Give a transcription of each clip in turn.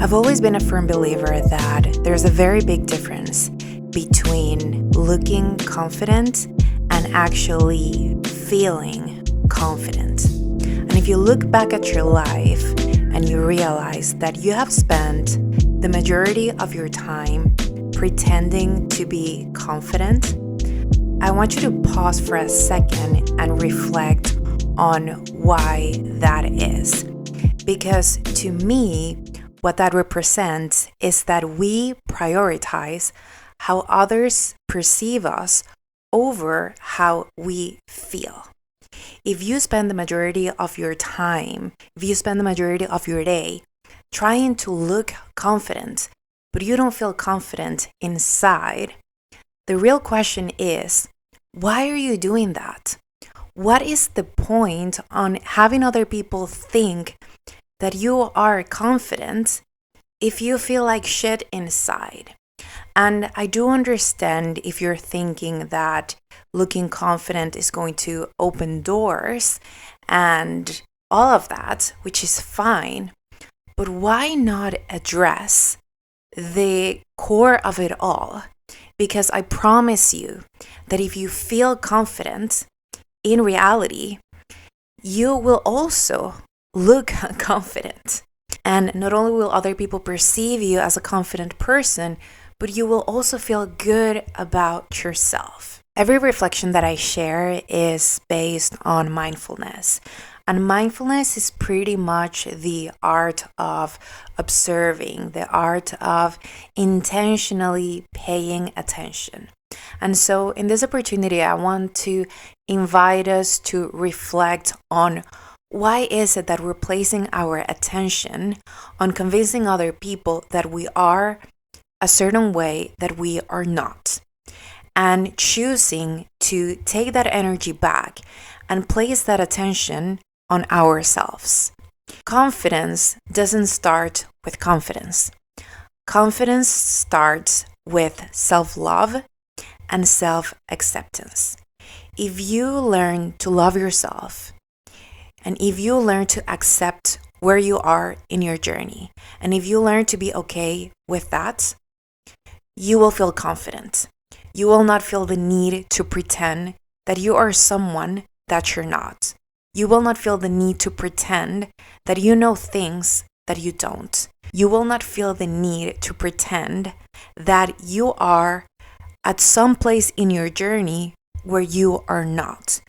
I've always been a firm believer that there's a very big difference between looking confident and actually feeling confident. And if you look back at your life and you realize that you have spent the majority of your time pretending to be confident, I want you to pause for a second and reflect on why that is. Because to me, what that represents is that we prioritize how others perceive us over how we feel. If you spend the majority of your time, if you spend the majority of your day trying to look confident, but you don't feel confident inside, the real question is, why are you doing that? What is the point on having other people think that you are confident if you feel like shit inside? And I do understand if you're thinking that looking confident is going to open doors and all of that, which is fine, but why not address the core of it all? Because I promise you that if you feel confident, in reality, you will also look confident. And not only will other people perceive you as a confident person, but you will also feel good about yourself. Every reflection that I share is based on mindfulness. And mindfulness is pretty much the art of observing, the art of intentionally paying attention. And so in this opportunity, I want to invite us to reflect on why is it that we're placing our attention on convincing other people that we are a certain way that we are not, and choosing to take that energy back and place that attention on ourselves. Confidence doesn't start with confidence. Confidence starts with self-love and self-acceptance. If you learn to love yourself, and if you learn to accept where you are in your journey, and if you learn to be okay with that, you will feel confident. You will not feel the need to pretend that you are someone that you're not. You will not feel the need to pretend that you know things that you don't. You will not feel the need to pretend that you are at some place in your journey where you are not.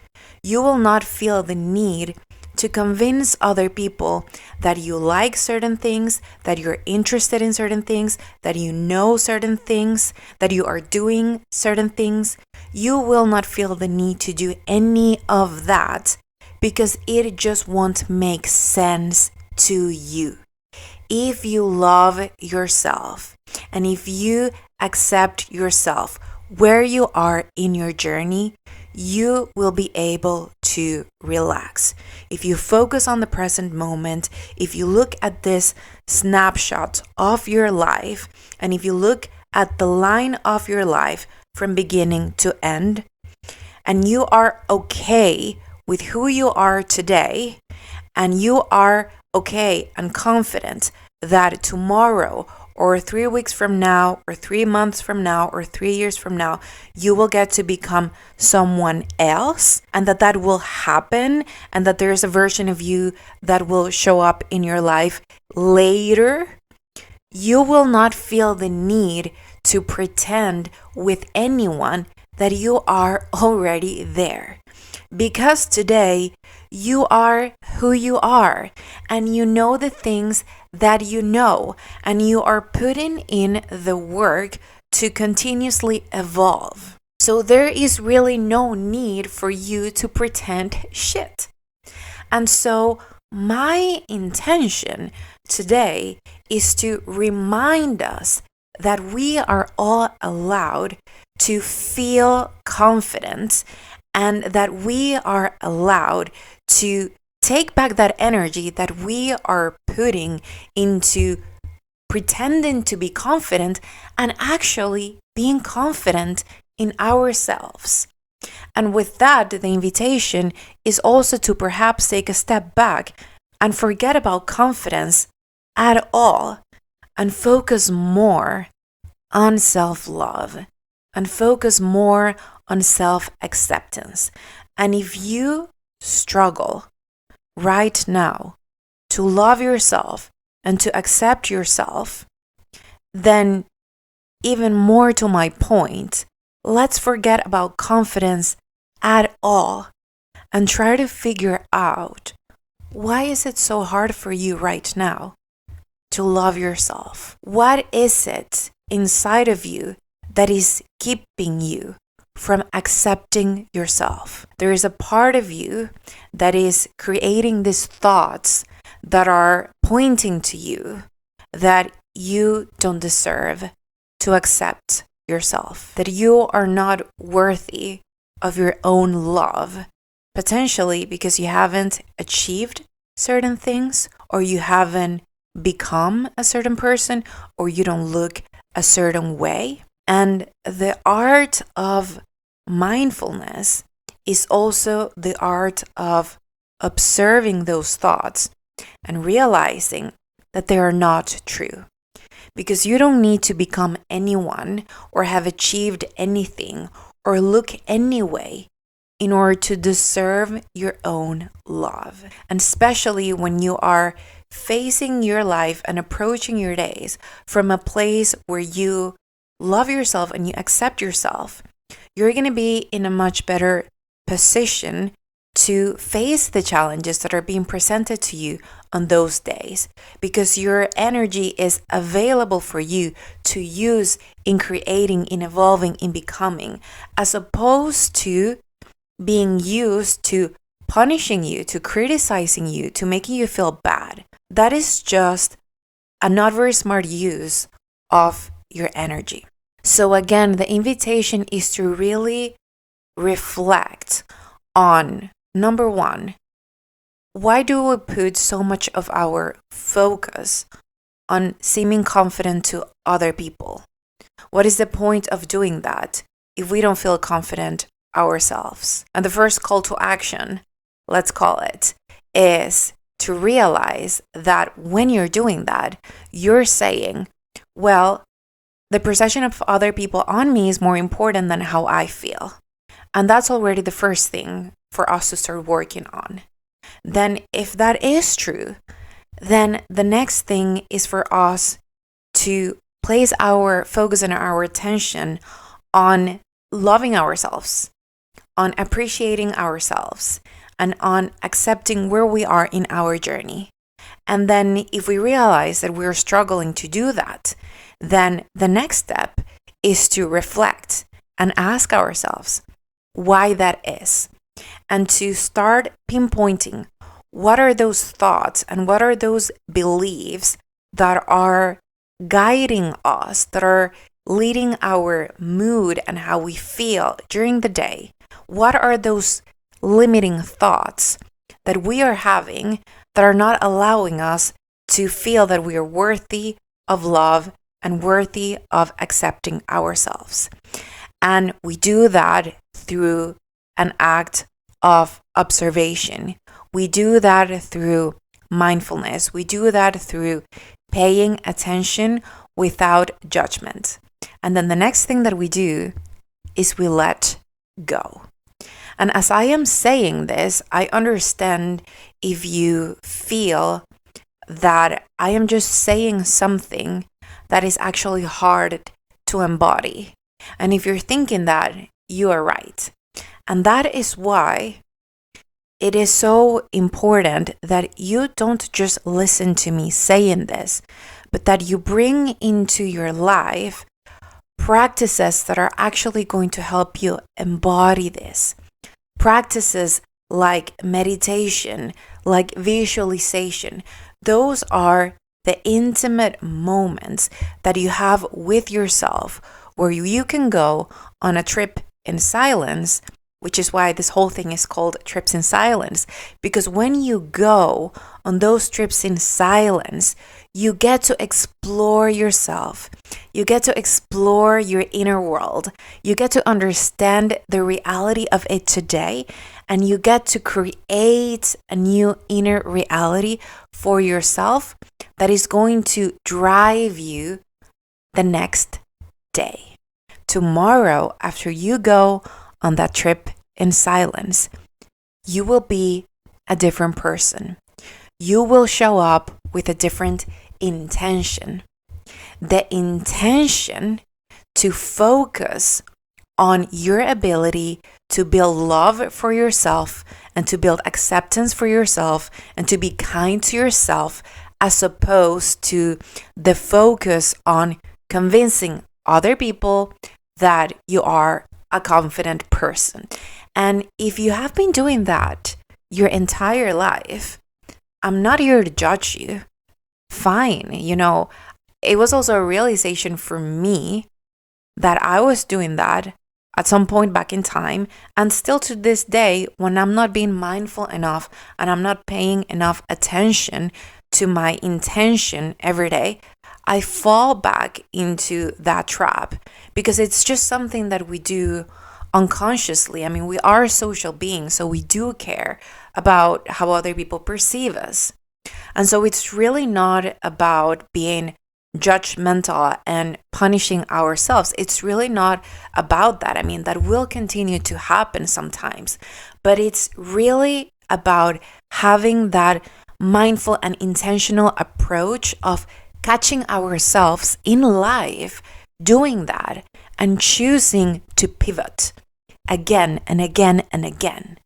You will not feel the need to convince other people that you like certain things, that you're interested in certain things, that you know certain things, that you are doing certain things. You will not feel the need to do any of that because it just won't make sense to you. If you love yourself and if you accept yourself where you are in your journey, you will be able to relax. If you focus on the present moment, if you look at this snapshot of your life, and if you look at the line of your life from beginning to end, and you are okay with who you are today, and you are okay and confident that tomorrow or 3 weeks from now, or 3 months from now, or 3 years from now, you will get to become someone else, and that will happen, and that there's a version of you that will show up in your life later, you will not feel the need to pretend with anyone that you are already there. Because today, you are who you are, and you know the things that you know, and you are putting in the work to continuously evolve. So there is really no need for you to pretend shit. And so my intention today is to remind us that we are all allowed to feel confident, and that we are allowed to take back that energy that we are putting into pretending to be confident and actually being confident in ourselves. And with that, the invitation is also to perhaps take a step back and forget about confidence at all and focus more on self-love and focus more on self-acceptance. And if you struggle right now to love yourself and to accept yourself, then even more to my point, let's forget about confidence at all and try to figure out, why is it so hard for you right now to love yourself? What is it inside of you that is keeping you from accepting yourself? There is a part of you that is creating these thoughts that are pointing to you that you don't deserve to accept yourself, that you are not worthy of your own love, potentially because you haven't achieved certain things, or you haven't become a certain person, or you don't look a certain way. And the art of mindfulness is also the art of observing those thoughts and realizing that they are not true. Because you don't need to become anyone or have achieved anything or look any way in order to deserve your own love. And especially when you are facing your life and approaching your days from a place where you love yourself and you accept yourself, you're going to be in a much better position to face the challenges that are being presented to you on those days, because your energy is available for you to use in creating, in evolving, in becoming, as opposed to being used to punishing you, to criticizing you, to making you feel bad. That is just a not very smart use of your energy. So again, the invitation is to really reflect on, number one, why do we put so much of our focus on seeming confident to other people? What is the point of doing that if we don't feel confident ourselves? And the first call to action, let's call it, is to realize that when you're doing that, you're saying, well, the perception of other people on me is more important than how I feel. And that's already the first thing for us to start working on. Then if that is true, then the next thing is for us to place our focus and our attention on loving ourselves, on appreciating ourselves, and on accepting where we are in our journey. And then if we realize that we're struggling to do that, then the next step is to reflect and ask ourselves why that is, and to start pinpointing what are those thoughts and what are those beliefs that are guiding us, that are leading our mood and how we feel during the day. What are those limiting thoughts that we are having that are not allowing us to feel that we are worthy of love and worthy of accepting ourselves? And we do that through an act of observation. We do that through mindfulness. We do that through paying attention without judgment. And then the next thing that we do is we let go. And as I am saying this, I understand if you feel that I am just saying something that is actually hard to embody. And if you're thinking that, you are right. And that is why it is so important that you don't just listen to me saying this, but that you bring into your life practices that are actually going to help you embody this. Practices like meditation, like visualization. Those are the intimate moments that you have with yourself where you can go on a trip in silence, which is why this whole thing is called Trips in Silence. Because when you go on those trips in silence, you get to explore yourself. You get to explore your inner world. You get to understand the reality of it today. And you get to create a new inner reality for yourself that is going to drive you the next day. Tomorrow, after you go on that trip in silence, you will be a different person. You will show up with a different intention. The intention to focus on your ability to build love for yourself and to build acceptance for yourself and to be kind to yourself, as opposed to the focus on convincing other people that you are a confident person. And if you have been doing that your entire life, I'm not here to judge you. Fine. It was also a realization for me that I was doing that at some point back in time, and still to this day, when I'm not being mindful enough and I'm not paying enough attention to my intention every day, I fall back into that trap because it's just something that we do unconsciously. I mean, we are social beings, so we do care about how other people perceive us. And so it's really not about being judgmental and punishing ourselves. It's really not about that. I mean, that will continue to happen sometimes, but it's really about having that mindful and intentional approach of catching ourselves in life doing that and choosing to pivot again and again and again.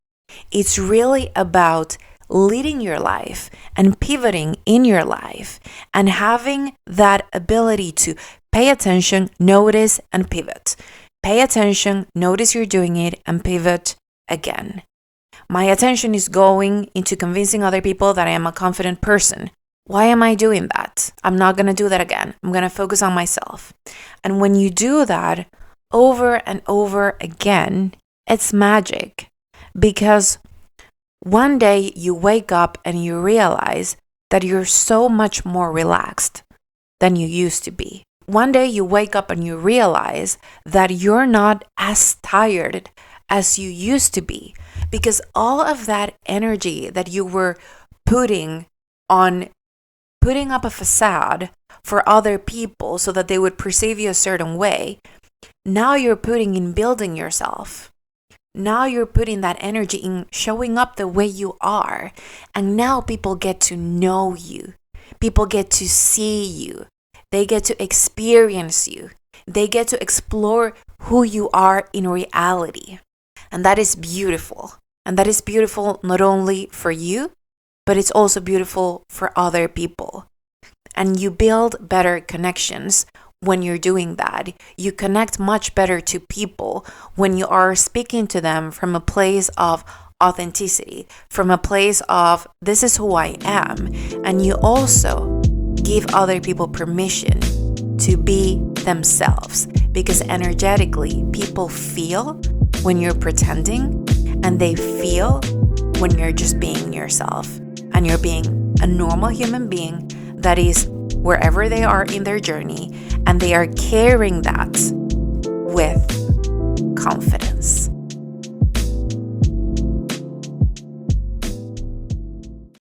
It's really about leading your life and pivoting in your life and having that ability to pay attention, notice, and pivot. Pay attention, notice you're doing it, and pivot again. My attention is going into convincing other people that I am a confident person. Why am I doing that? I'm not going to do that again. I'm going to focus on myself. And when you do that over and over again, it's magic, because one day you wake up and you realize that you're so much more relaxed than you used to be. One day you wake up and you realize that you're not as tired as you used to be, because all of that energy that you were putting on putting up a facade for other people so that they would perceive you a certain way, now you're putting in building yourself. Now you're putting that energy in showing up the way you are. And now people get to know you. People get to see you. They get to experience you. They get to explore who you are in reality. And that is beautiful. And that is beautiful not only for you, but it's also beautiful for other people. And you build better connections when you're doing that. You connect much better to people when you are speaking to them from a place of authenticity, from a place of this is who I am. And you also give other people permission to be themselves, because energetically people feel when you're pretending, and they feel when you're just being yourself and you're being a normal human being that is wherever they are in their journey, and they are carrying that with confidence.